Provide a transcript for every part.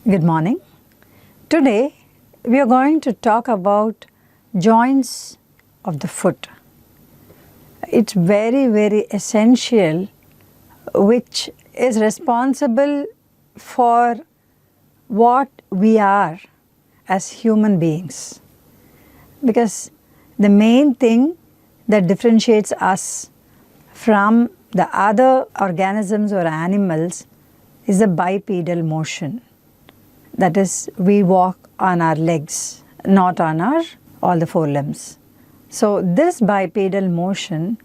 Good morning. Today we are going to talk about joints of the foot. It's very essential, which is responsible for what we are as human beings, because the main thing that differentiates us from the other organisms or animals is the bipedal motion. That is, we walk on our legs, not on all the four limbs. So this bipedal motion,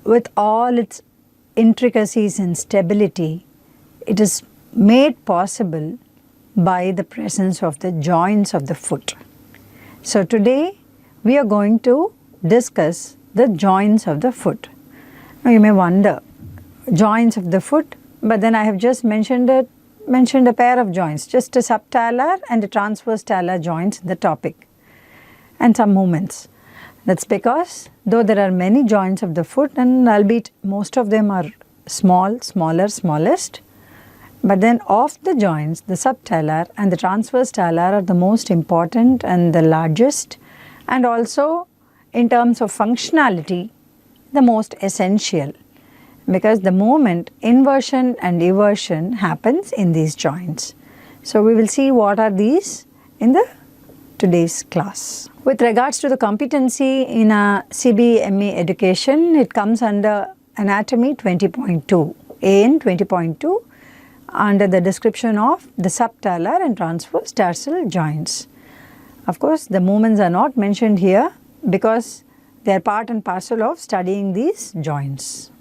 with all its intricacies and stability, it is made possible by the presence of the joints of the foot. So today we are going to discuss the joints of the foot. Now you may wonder, joints of the foot, but then I have just mentioned a pair of joints, just a subtalar and a transverse talar joints in the topic, and some movements. That's because though there are many joints of the foot, and albeit most of them are smallest, but then of the joints, the subtalar and the transverse talar are the most important and the largest, and also in terms of functionality, the most essential, because the movement inversion and eversion happens in these joints. So we will see what are these in today's class. With regards to the competency in a CBME education, it comes under Anatomy 20.2, AN 20.2, under the description of the subtalar and transverse tarsal joints. Of course, the movements are not mentioned here because they are part and parcel of studying these joints.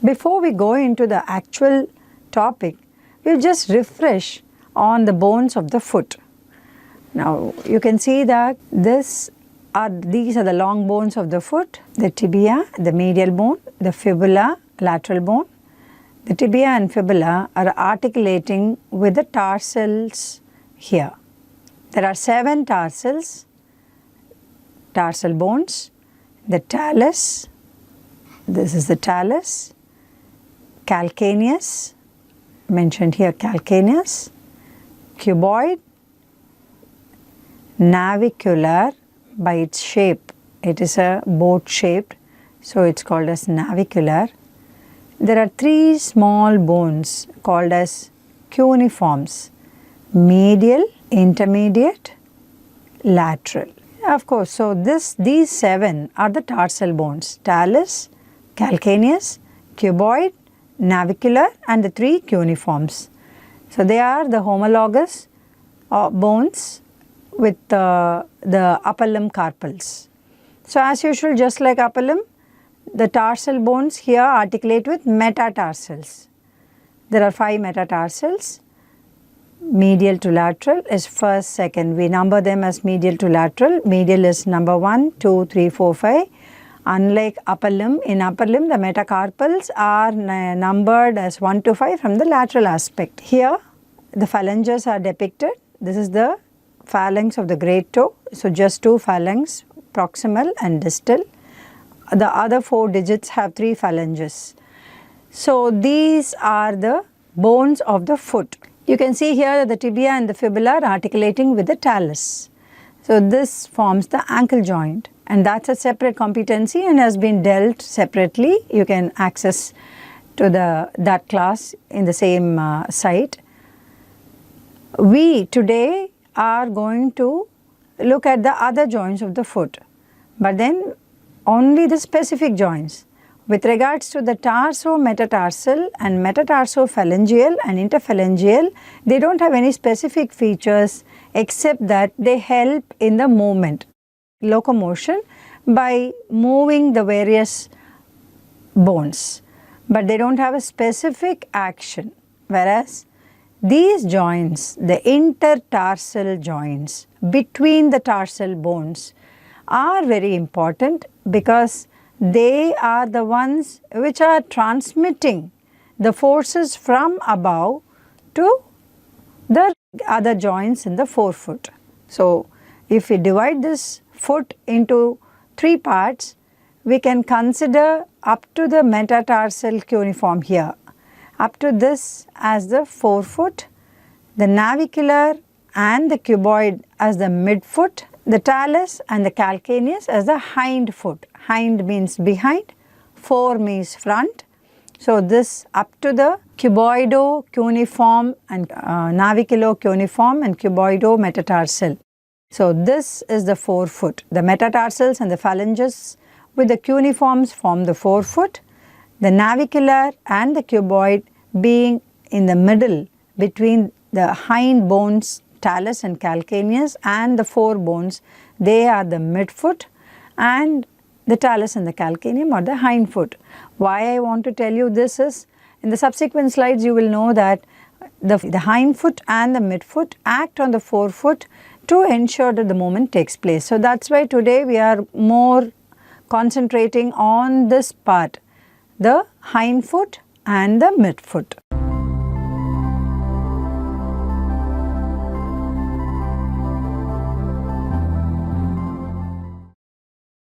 Before we go into the actual topic, we'll just refresh on the bones of the foot. Now you can see that these are the long bones of the foot: the tibia, the medial bone, the fibula, lateral bone. The tibia and fibula are articulating with the tarsals here. There are 7 tarsal bones: the talus, this is the talus, calcaneus, mentioned here calcaneus, cuboid, navicular. By its shape, it is a boat shaped, so it's called as navicular. There are 3 small bones called as cuneiforms: medial, intermediate, lateral. Of course, so these 7 are the tarsal bones: talus, calcaneus, cuboid, navicular, and the 3 cuneiforms. So they are the homologous bones with the upper limb carpals. So as usual, just like upper limb, the tarsal bones here articulate with metatarsals. There are 5 metatarsals. Medial to lateral is first, second. We number them as medial to lateral. Medial is number 1, 2, 3, 4, 5. Unlike upper limb, in upper limb the metacarpals are numbered as 1 to 5 from the lateral aspect. Here the phalanges are depicted. This is the phalanx of the great toe. So just 2 phalanx, proximal and distal. The other 4 digits have 3 phalanges. So these are the bones of the foot. You can see here that the tibia and the fibula are articulating with the talus. So this forms the ankle joint, and that's a separate competency and has been dealt separately. You can access to that class in the same site. We today are going to look at the other joints of the foot, but then only the specific joints. With regards to the tarso-metatarsal and metatarso-phalangeal and interphalangeal, they don't have any specific features except that they help in the movement, locomotion, by moving the various bones, but they don't have a specific action. Whereas these joints, the intertarsal joints between the tarsal bones, are very important because they are the ones which are transmitting the forces from above to the other joints in the forefoot. So if we divide this foot into 3 parts, we can consider up to the metatarsal cuneiform here, up to this as the forefoot, the navicular and the cuboid as the midfoot, the talus and the calcaneus as the hind foot. Hind means behind, fore means front. So, this up to the cuboido-cuneiform and naviculo-cuneiform and cuboido-metatarsal. So, this is the forefoot. The metatarsals and the phalanges with the cuneiforms form the forefoot. The navicular and the cuboid being in the middle between the hind bones, talus and calcaneus, and the fore bones, they are the midfoot, and the talus and the calcaneum are the hind foot. Why I want to tell you this is, in the subsequent slides you will know that the hind foot and the midfoot act on the forefoot to ensure that the movement takes place. So, that is why today we are more concentrating on this part, the hind foot and the midfoot.